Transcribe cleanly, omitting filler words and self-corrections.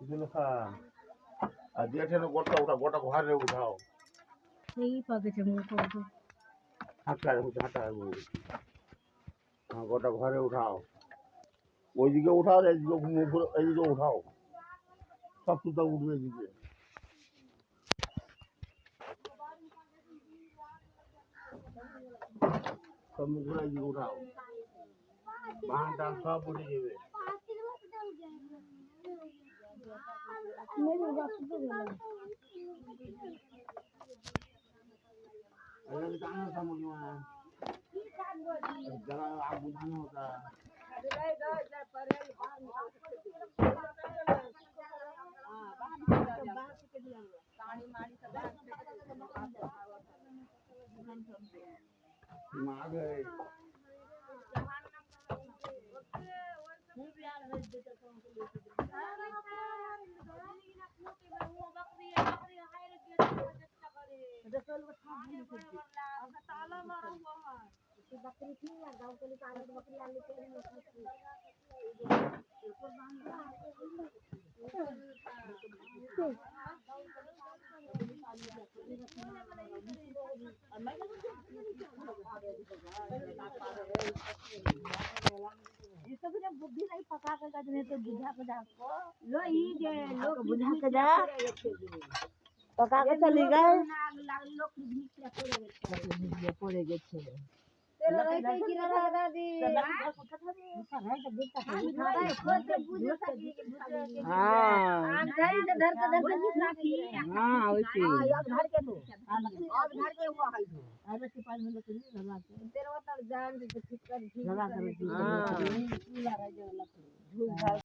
দুলখা আর দিয়েছে না গোটা ওটা গোটা ঘরে উঠাও এই পাকেছে মুখ করতে হাঁটায় হাঁটায় গোটা ঘরে উঠাও ওইদিকে উঠাও এইদিকে এইদিকে উঠাও সব সুতা উঠবে এদিকে সব মুখগুলো এইদিকে উঠাও বাহানটা সব উঠে যাবে जरा आप बुझाना होता आ गए बकरी थी या गांव के लिए पागल बकरी आने के लिए इसको भी बुद्धि नहीं पका कर गजने तो बुझा के जा को लो ही जे लोग बुझा के जा पका के चली गए लोग पड़े गए तेरा रहते कि ना दादी हां आम धर के धर के हां वैसे अब धर के तो अब धर के हुआ है अरे के पास में लकड़ी लगा के तेरा उतर जान के ठीक कर लगा कर हां